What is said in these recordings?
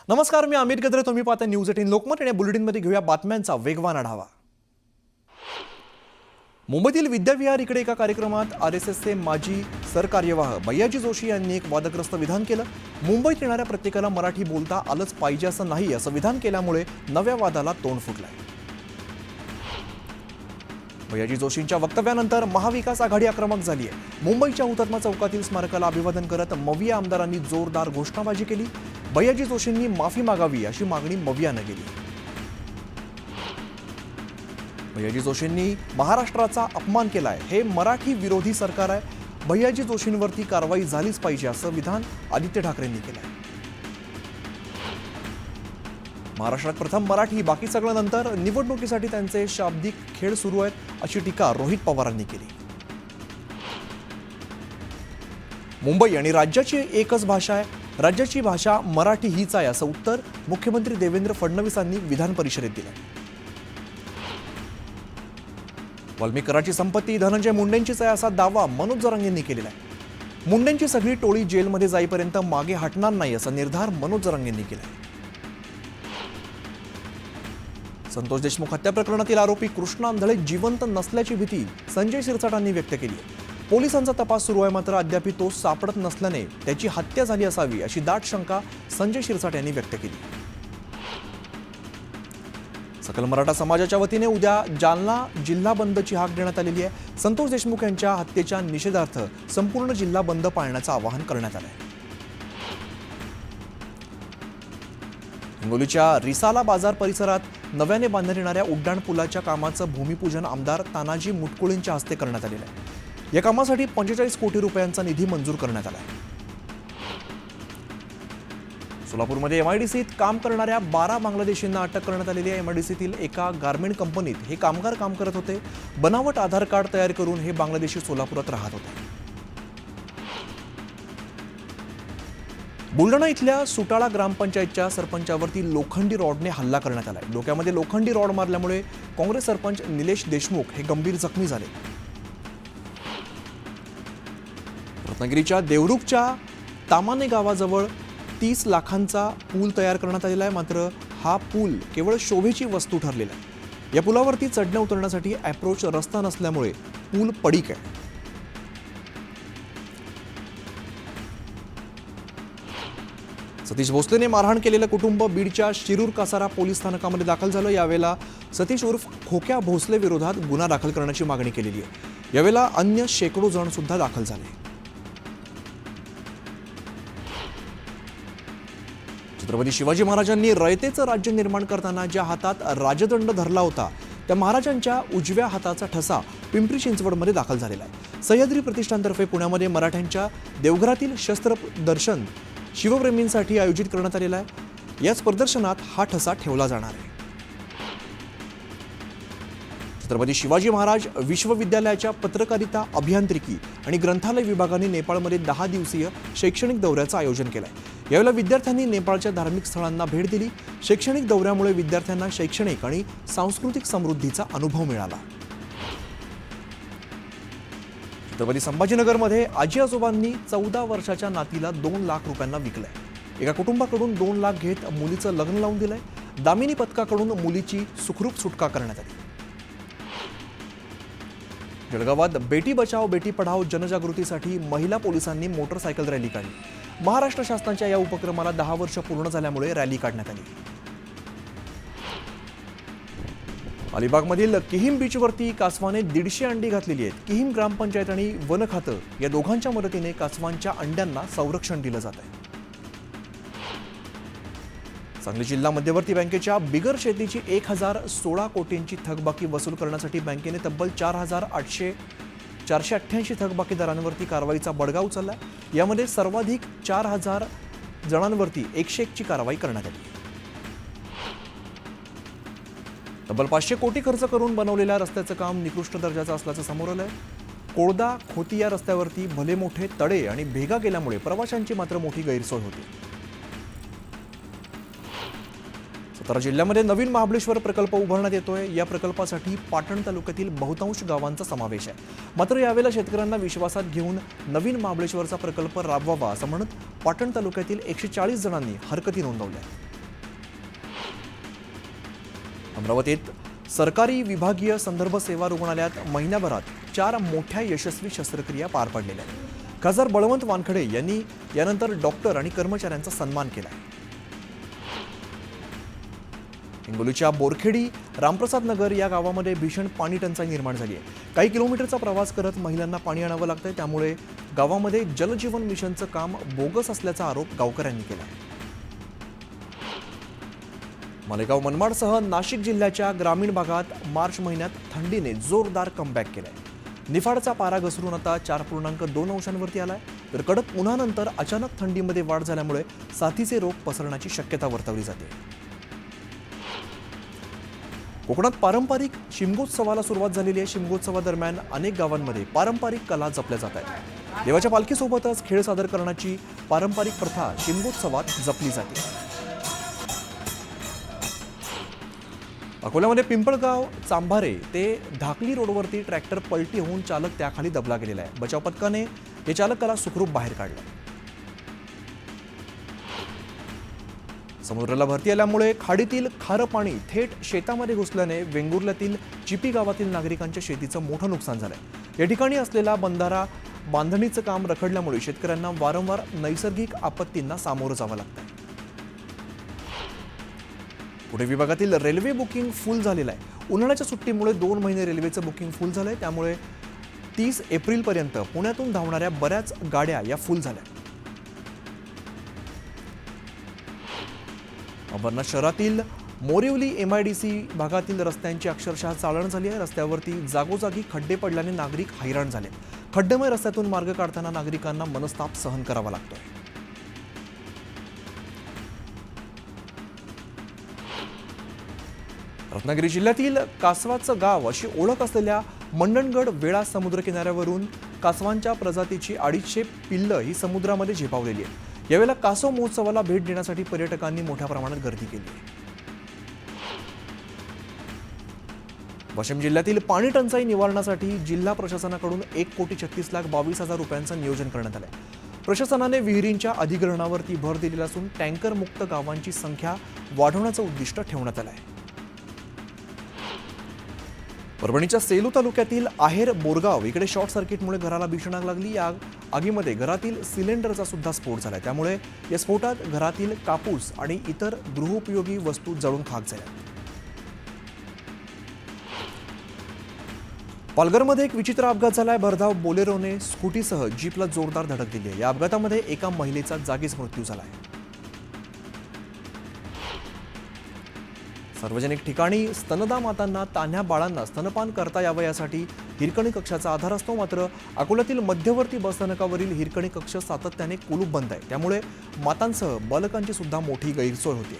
नमस्कार, मी अमित गद्रे. तुम्ही पाहता न्यूज 18 लोकमत आणि बुलेटिनमध्ये घेऊया बातम्यांचा वेगवान आढावा. मुंबईतील विद्याविहार इकडे एका कार्यक्रमात आरएसएसचे माजी सरकार्यवाह भैयाजी जोशी यांनी एक वादग्रस्त विधान केलं. मुंबईत येणाऱ्या प्रत्येकाला मराठी बोलता आलंच पाहिजे असं नाही, असं विधान केल्यामुळे नव्या वादाला तोंड फुटलंय. भैयाजी जोशींच्या वक्तव्यानंतर महाविकास आघाडी आक्रमक झाली आहे. मुंबईच्या हुतात्मा चौकातील स्मारकाला अभिवादन करत मविया आमदारांनी जोरदार घोषणाबाजी केली. भैयाजी जोशींनी माफी मागावी अशी मागणी मवियानं केली. भैयाजी जोशींनी महाराष्ट्राचा अपमान केलाय, हे मराठी विरोधी सरकार आहे, भैयाजी जोशींवरती कारवाई झालीच पाहिजे असं विधान आदित्य ठाकरेंनी केलंय. महाराष्ट्रात प्रथम मराठी, बाकी सगळं नंतर, निवडणुकीसाठी त्यांचे शाब्दिक खेळ सुरू आहेत अशी टीका रोहित पवारांनी केली. मुंबई आणि राज्याची एकच भाषा आहे, राज्याची भाषा मराठी हीच आहे असं उत्तर मुख्यमंत्री देवेंद्र फडणवीसांनी विधान परिषदेत दिलं. वाल्मिकराची संपत्ती धनंजय मुंडेंचीच आहे असा दावा मनोज जरांगेंनी केलेला आहे. मुंडेंची सगळी टोळी जेलमध्ये जाईपर्यंत मागे हटणार नाही असा निर्धार मनोज जरांगेंनी केला. संतोष देशमुख हत्या प्रकरणातील आरोपी कृष्णा आंधळे जिवंत नसल्याची भीती संजय शिरसाटांनी व्यक्त केली आहे. पोलिसांचा तपास सुरू आहे, मात्र अद्याप तो सापडत नसल्याने त्याची हत्या झाली असावी अशी दाट शंका संजय शिरसाट यांनी व्यक्त केली. सकल मराठा समाजाच्या वतीने उद्या जालना जिल्हा बंदची हाक देण्यात आलेली आहे. संतोष देशमुख यांच्या हत्येच्या निषेधार्थ संपूर्ण जिल्हा बंद पाळण्याचं आवाहन करण्यात आलं आहे. हिंगोलीच्या रिसाला बाजार परिसरात नव्याने बांधण्यात येणाऱ्या उड्डाण पुलाच्या कामाचं भूमिपूजन आमदार तानाजी मुटकुळेंच्या हस्ते करण्यात आलेलं आहे. या कामासाठी 45 कोटी रुपयांचा निधी मंजूर करण्यात आला आहे. सोलापूरमध्ये एमआयडीसीत काम करणाऱ्या 12 बांगलादेशींना अटक करण्यात आलेली आहे. एमआयडीसीतील एका गारमेंट कंपनीत हे कामगार काम करत होते. बनावट आधार कार्ड तयार करून हे बांगलादेशी सोलापुरात राहत होते. बुलढाणा इथल्या सुटाळा ग्रामपंचायतच्या सरपंचावरती लोखंडी रॉडने हल्ला करण्यात आलाय. डोक्यामध्ये लोखंडी रॉड मारल्यामुळे काँग्रेस सरपंच निलेश देशमुख हे गंभीर जखमी झाले. रत्नागिरीच्या देवरुखच्या तामाने गावाजवळ 30 लाखांचा पूल तयार करण्यात आलेला आहे, मात्र हा पूल केवळ शोभेची वस्तू ठरलेला आहे. या पुलावरती चढण्या उतरण्यासाठी अप्रोच रस्ता नसल्यामुळे पूल पडीक आहे. सतीश भोसलेने मारहाण केलेलं कुटुंब बीडच्या शिरूर कासारा पोलीस स्थानकामध्ये दाखल झालं. यावेळेला सतीश उर्फ खोक्या भोसले विरोधात गुन्हा दाखल करण्याची मागणी केलेली आहे. यावेळेला अन्य शेकडो जण सुद्धा दाखल झाले. छत्रपती शिवाजी महाराजांनी रयतेचं राज्य निर्माण करताना ज्या हातात राजदंड धरला होता, त्या महाराजांच्या उजव्या हाताचा ठसा पिंपरी चिंचवडमध्ये दाखल झालेला आहे. सह्याद्री प्रतिष्ठानतर्फे पुण्यामध्ये मराठ्यांच्या देवघरातील शस्त्र दर्शन शिवप्रेमींसाठी आयोजित करण्यात आलेला आहे. याच प्रदर्शनात हा ठसा ठेवला जाणार आहे. छत्रपती शिवाजी महाराज विश्वविद्यालयाच्या पत्रकारिता, अभियांत्रिकी आणि ग्रंथालय विभागाने नेपाळमध्ये 10 दिवसीय शैक्षणिक दौऱ्याचं आयोजन केलं आहे. यावेळेला विद्यार्थ्यांनी नेपाळच्या धार्मिक स्थळांना भेट दिली. शैक्षणिक दौऱ्यामुळे विद्यार्थ्यांना शैक्षणिक आणि सांस्कृतिक समृद्धीचा अनुभव मिळाला. छत्रपती संभाजीनगरमध्ये आजी आजोबांनी 14 वर्षाच्या नातीला 2 लाख रुपयांना विकलंय. एका कुटुंबाकडून 2 लाख घेत मुलीचं लग्न लावून दिलंय. दामिनी पथकाकडून मुलीची सुखरूप सुटका करण्यात आली. जळगावात बेटी बचाओ बेटी पढाओ जनजागृतीसाठी महिला पोलिसांनी मोटरसायकल रॅली काढली. महाराष्ट्र शासनाच्या या उपक्रमाला 10 वर्ष पूर्ण झाल्यामुळे रॅली काढण्यात आली. अलिबागमधील किहीम बीचवरती कासवाने 150 अंडी घातलेली आहेत. किहीम ग्रामपंचायत आणि वन खातं या दोघांच्या मदतीने कासवांच्या अंड्यांना संरक्षण दिलं जात आहे. सांगली जिल्हा मध्यवर्ती बँकेच्या बिगर शेतीची 1016 कोटींची थकबाकी वसूल करण्यासाठी बँकेने तब्बल 488 थकबाकीदारांवरती कारवाईचा बडगा उचलला. यामध्ये सर्वाधिक 4000 जणांवरती 101 ची कारवाई करण्यात आली. तब्बल 500 कोटी खर्च करून बनवलेल्या रस्त्याचं काम निकृष्ट दर्जाचं असल्याचं समोर आलंय. कोळदा खोती या रस्त्यावरती भले मोठे तडे आणि भेगा गेल्यामुळे प्रवाशांची मात्र मोठी गैरसोय होती. सातारा जिल्ह्यामध्ये नवीन महाबळेश्वर प्रकल्प उभारण्यात येतोय. या प्रकल्पासाठी पाटण तालुक्यातील बहुतांश गावांचा समावेश आहे. मात्र यावेळेला शेतकऱ्यांना विश्वासात घेऊन नवीन महाबळेश्वरचा प्रकल्प राबवावा असं म्हणत पाटण तालुक्यातील 140 जणांनी हरकती नोंदवल्या. अमरावतीत सरकारी विभागीय संदर्भ सेवा रुग्णालयात महिन्याभरात 4 मोठ्या यशस्वी शस्त्रक्रिया पार पडलेल्या आहेत. खासदार बळवंत वानखडे यांनी यानंतर डॉक्टर आणि कर्मचाऱ्यांचा सन्मान केला. हिंगोलीच्या बोरखेडी रामप्रसाद नगर या गावामध्ये भीषण पाणी टंचाई निर्माण झाली आहे. काही किलोमीटरचा प्रवास करत महिलांना पाणी आणावं लागतंय. त्यामुळे गावामध्ये जलजीवन मिशनचं काम बोगस असल्याचा आरोप गावकऱ्यांनी केला. मालेगाव मनमाडसह नाशिक जिल्ह्याच्या ग्रामीण भागात मार्च महिन्यात थंडीने जोरदार कमबॅक केलाय. निफाडचा पारा घसरून आता 4.2 अंशांवरती आलाय. तर कडक उन्हानंतर अचानक थंडीमध्ये वाढ झाल्यामुळे साथीचे रोग पसरण्याची शक्यता वर्तवली जाते. कोकणात पारंपरिक शिमगोत्सवाला सुरुवात झालेली आहे. शिमगोत्सवादरम्यान अनेक गावांमध्ये पारंपरिक कला जपल्या जात आहेत. देवाच्या पालखीसोबतच खेळ सादर करण्याची पारंपरिक प्रथा शिमगोत्सवात जपली जाते. अकोल्यामध्ये पिंपळगाव चांभारे ते धाकली रोडवरती ट्रॅक्टर पलटी होऊन चालक त्याखाली दबला गेलेला आहे. बचाव पथकाने हे चालकाला सुखरूप बाहेर काढलं. समुद्राला भरती आल्यामुळे खाडीतील खारं पाणी थेट शेतामध्ये घुसल्याने वेंगुर्ल्यातील चिपी गावातील नागरिकांच्या शेतीचं मोठं नुकसान झालंय. या ठिकाणी असलेला बंधारा बांधणीचं काम रखडल्यामुळे शेतकऱ्यांना वारंवार नैसर्गिक आपत्तींना सामोरं जावं लागतंय. पुणे विभागातील रेल्वे बुकिंग फुल झालेलं आहे. उन्हाळ्याच्या सुट्टीमुळे 2 महिने रेल्वेचं बुकिंग फुल झालंय. त्यामुळे 30 एप्रिलपर्यंत पुण्यातून धावणाऱ्या बऱ्याच गाड्या या फुल झाल्या. अंबरनाथ शहरातील मोरिवली MIDC भागातील रस्त्यांची अक्षरशः चाळण झाली आहे. रस्त्यावरती जागोजागी खड्डे पडल्याने नागरिक हैराण झाले. खड्डेमय रस्त्यातून मार्ग काढताना नागरिकांना मनस्ताप सहन करावा लागतोय. रत्नागिरी जिल्ह्यातील कासवाचं गाव अशी ओळख असलेल्या मंडणगड वेळा समुद्र किनाऱ्यावरून कासवांच्या प्रजातीची 250 पिल्लं ही समुद्रामध्ये झेपावलेली आहेत. यावेळेला कासव महोत्सवाला भेट देण्यासाठी पर्यटकांनी मोठ्या प्रमाणात गर्दी केली आहे. वाशिम जिल्ह्यातील पाणी टंचाई निवारणासाठी जिल्हा प्रशासनाकडून 1,36,22,000 रुपयांचं नियोजन करण्यात आलंय. प्रशासनाने विहिरींच्या अधिग्रहणावरती भर दिलेला असून टँकर मुक्त गावांची संख्या वाढवण्याचं उद्दिष्ट ठेवण्यात आलं आहे. परभणीच्या सेलू तालुक्यातील आहेर बोरगाव इकडे शॉर्ट सर्किटमुळे घराला भीषण आग लागली. या आगीमध्ये घरातील सिलेंडरचा सुद्धा स्फोट झालाय. त्यामुळे या स्फोटात घरातील कापूस आणि इतर गृहोपयोगी वस्तू जळून खाक झाल्या. पालघरमध्ये एक विचित्र अपघात झालाय. भरधाव बोलेरोने स्कूटीसह जीपला जोरदार धडक दिली आहे. या अपघातामध्ये एका महिलेचा जागीच मृत्यू झालाय. सार्वजनिक ठिकाणी स्तनदा मातांना तान्ह्या बाळांना स्तनपान करता यावं यासाठी हिरकणी कक्षाचा आधार असतो. मात्र अकोल्यातील मध्यवर्ती बसस्थानकावरील हिरकणी कक्ष सातत्याने कुलूप बंद आहे. त्यामुळे मातांसह बालकांची सुद्धा मोठी गैरसोय होते.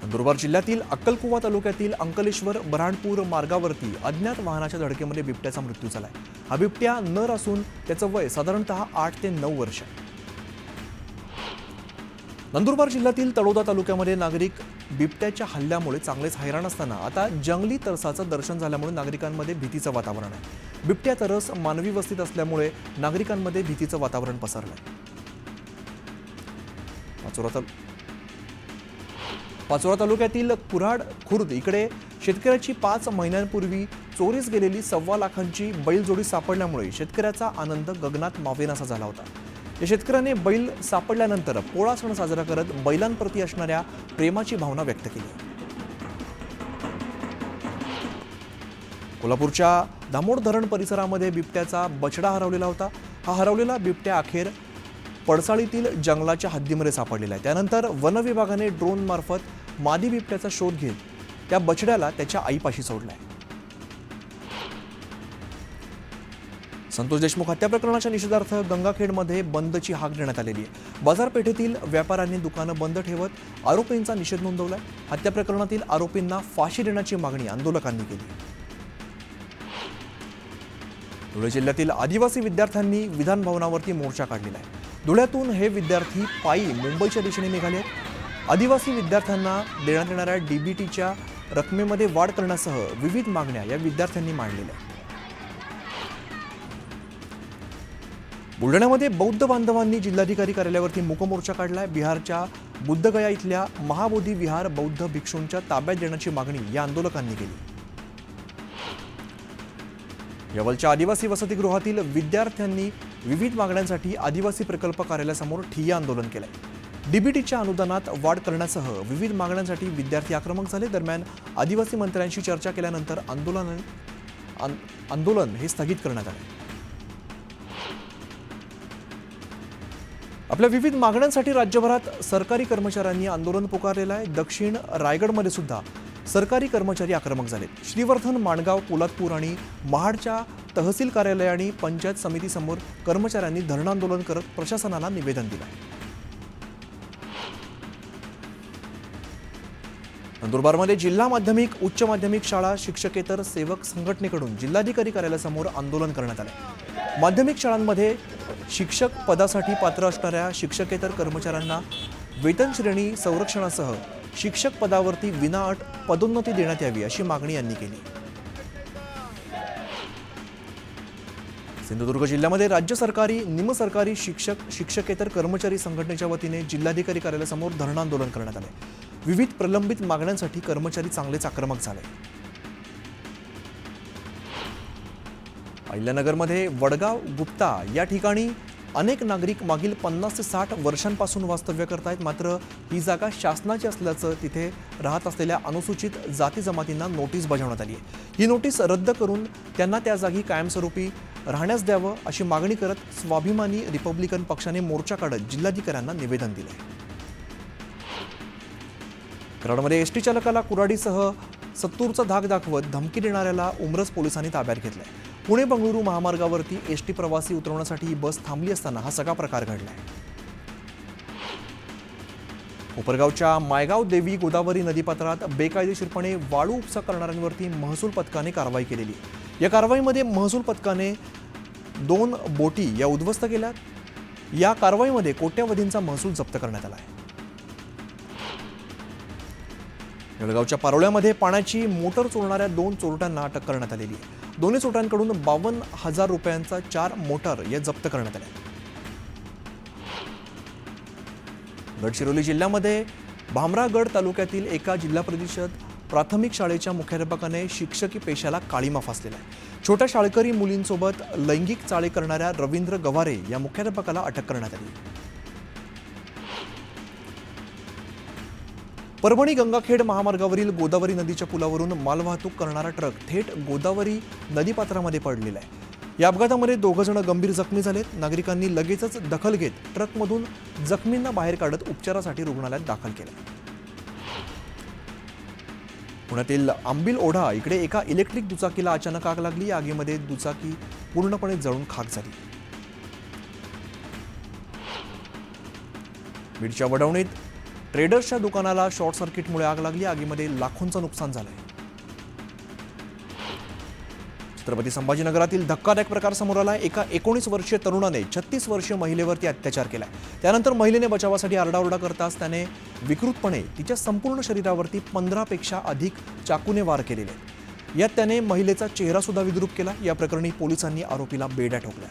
नंदुरबार जिल्ह्यातील अक्कलकुवा तालुक्यातील अंकलेश्वर बऱ्हाणपूर मार्गावरती अज्ञात वाहनाच्या धडकेमध्ये बिबट्याचा मृत्यू झालाय. हा बिबट्या नर असून त्याचं वय साधारणतः 8 ते 9 वर्ष आहे. नंदुरबार जिल्ह्यातील तळोदा तालुक्यामध्ये नागरिक बिबट्याच्या हल्ल्यामुळे चांगलेच हैराण असताना आता जंगली तरसाचं दर्शन झाल्यामुळे नागरिकांमध्ये भीतीचं वातावरण आहे. बिबट्या तरस मानवी वस्तीत असल्यामुळे नागरिकांमध्ये भीतीचं वातावरण पसरलंय. पाचोरा तालुक्यातील कुऱ्हाड खुर्द इकडे शेतकऱ्याची 5 महिन्यांपूर्वी चोरीस गेलेली 1.25 लाखांची बैलजोडी सापडल्यामुळे शेतकऱ्याचा आनंद गगनात मावेनासा झाला होता. या शेतकऱ्याने बैल सापडल्यानंतर पोळा सण साजरा करत बैलांप्रती असणाऱ्या प्रेमाची भावना व्यक्त केली. कोल्हापूरच्या दामोड धरण परिसरामध्ये बिबट्याचा बछडा हरवलेला होता. हा हरवलेला बिबट्या अखेर पडसाळीतील जंगलाच्या हद्दीमध्ये सापडलेला आहे. त्यानंतर वन विभागाने ड्रोन मार्फत मादी बिबट्याचा शोध घेत त्या बछड्याला त्याच्या आईपाशी सोडलाय. संतोष देशमुख हत्या प्रकरणाच्या निषेधार्थ गंगाखेडमध्ये बंदची हाक देण्यात आलेली आहे. बाजारपेठेतील व्यापाऱ्यांनी दुकानं बंद ठेवत आरोपींचा निषेध नोंदवलाय. हत्या प्रकरणातील आरोपींना फाशी देण्याची मागणी आंदोलकांनी केली. धुळे जिल्ह्यातील आदिवासी विद्यार्थ्यांनी विधान भवनावरती मोर्चा काढलेला आहे. धुळ्यातून हे विद्यार्थी पायी मुंबईच्या दिशेने निघाले आहेत. आदिवासी विद्यार्थ्यांना देण्यात येणाऱ्या DBTच्या रकमेमध्ये वाढ करण्यासह विविध मागण्या या विद्यार्थ्यांनी मांडलेल्या आहेत. बुलढाण्यामध्ये बौद्ध बांधवांनी जिल्हाधिकारी कार्यालयावरती मूकमोर्चा काढलाय. बिहारच्या बुद्धगया इथल्या महाबोधी विहार बौद्ध भिक्षूंच्या ताब्यात देण्याची मागणी या आंदोलकांनी केली. यावलच्या आदिवासी वसतिगृहातील विद्यार्थ्यांनी विविध मागण्यांसाठी आदिवासी प्रकल्प कार्यालयासमोर ठिय्या आंदोलन केलंय. डीबीटीच्या अनुदानात वाढ करण्यासह विविध मागण्यांसाठी विद्यार्थी आक्रमक झाले. दरम्यान आदिवासी मंत्र्यांशी चर्चा केल्यानंतर आंदोलन हे स्थगित करण्यात आले. आपल्या विविध मागण्यांसाठी राज्यभरात सरकारी कर्मचाऱ्यांनी आंदोलन पुकारलेलं आहे. दक्षिण रायगडमध्ये सुद्धा सरकारी कर्मचारी आक्रमक झालेत. श्रीवर्धन, माणगाव, पोलादपूर आणि महाडच्या तहसील कार्यालय आणि पंचायत समितीसमोर कर्मचाऱ्यांनी धरणं आंदोलन करत प्रशासनाला निवेदन दिलं. नंदुरबारमध्ये जिल्हा माध्यमिक, उच्च माध्यमिक शाळा शिक्षकेतर सेवक संघटनेकडून जिल्हाधिकारी कार्यालयासमोर आंदोलन करण्यात आले. माध्यमिक शाळांमध्ये शिक्षक पदासाठी पात्र असणाऱ्या शिक्षकेतर कर्मचाऱ्यांना वेतन श्रेणी संरक्षणासह शिक्षक पदावरती विनाअट पदोन्नती देण्यात यावी अशी मागणी यांनी केली. सिंधुदुर्ग जिल्ह्यामध्ये राज्य सरकारी, निमसरकारी शिक्षक शिक्षकेतर कर्मचारी संघटनेच्या वतीने जिल्हाधिकारी कार्यालयासमोर धरणं आंदोलन करण्यात आले. विविध प्रलंबित मागण्यांसाठी कर्मचारी चांगलेच आक्रमक झाले. अहिल्यानगरमध्ये वडगाव गुप्ता या ठिकाणी अनेक नागरिक मागील 50 ते 60 वर्षांपासून वास्तव्य करतायत. मात्र ही जागा शासनाची असल्याचं तिथे राहत असलेल्या अनुसूचित जाती जमातींना नोटीस बजावण्यात आली आहे. ही नोटीस रद्द करून त्यांना त्या जागी कायमस्वरूपी राहण्यास द्यावं अशी मागणी करत स्वाभिमानी रिपब्लिकन पक्षाने मोर्चा काढत जिल्हाधिकाऱ्यांना निवेदन दिलंय. कराडमध्ये एसटी चालकाला कुऱ्हाडीसह 70चा धाक दाखवत धमकी देणाऱ्याला उमरस पोलिसांनी ताब्यात घेतलाय. पुणे बंगळुरू महामार्गावरती एसटी प्रवासी उतरवण्यासाठी ही बस थांबली असताना हा सगळा प्रकार घडलाय. कोपरगावच्या मायगाव देवी गोदावरी नदीपात्रात बेकायदेशीरपणे वाळू उपसा करणाऱ्यांवरती महसूल पथकाने कारवाई केलेली. या कारवाईमध्ये महसूल पथकाने 2 बोटी या उद्ध्वस्त केल्यात. या कारवाईमध्ये कोट्यावधींचा महसूल जप्त करण्यात आला आहे. जळगावच्या पारोळ्यामध्ये पाण्याची मोटर चोरणाऱ्या 2 चोरट्यांना अटक करण्यात आलेली आहे. दोन्ही चोरट्यांकडून 52,000 रुपयांचा 4 मोटर या जप्त करण्यात आल्या. गडचिरोली जिल्ह्यामध्ये भामरागड तालुक्यातील एका जिल्हा परिषद प्राथमिक शाळेच्या मुख्याध्यापकाने शिक्षकी पेशाला काळीमा फासलेला आहे. छोट्या शाळकरी मुलींसोबत लैंगिक चाळे करणाऱ्या रवींद्र गवारे या मुख्याध्यापकाला अटक करण्यात आली. परभणी गंगाखेड महामार्गावरील गोदावरी नदीच्या पुलावरून मालवाहतूक करणारा ट्रक थेट गोदावरी नदीपात्रामध्ये पडलेला आहे. या अपघातामध्ये 2 जण गंभीर जखमी झालेत. नागरिकांनी लगेचच दखल घेत ट्रकमधून जखमींना बाहेर काढत उपचारासाठी रुग्णालयात दाखल केले. पुण्यातील आंबील ओढा इकडे एका इलेक्ट्रिक दुचाकीला अचानक आग लागली. आगीमध्ये दुचाकी पूर्णपणे जळून खाक झाली. बीडच्या वडवणीत ट्रेडर्सच्या दुकानाला शॉर्ट सर्किटमुळे आग लागली. आगीमध्ये लाखोंचं नुकसान झालंय. छत्रपती संभाजीनगरातील धक्कादायक प्रकार समोर आलाय. एका 19 वर्षीय तरुणाने 36 वर्षीय महिलेवरती अत्याचार केलाय. त्यानंतर महिलेने बचावासाठी आरडाओरडा करताच त्याने विकृतपणे तिच्या संपूर्ण शरीरावरती 15 पेक्षा अधिक चाकूने वार केलेले. यात त्याने महिलेचा चेहरा सुद्धा विद्रूप केला. या प्रकरणी पोलिसांनी आरोपीला बेड्या ठोकल्या.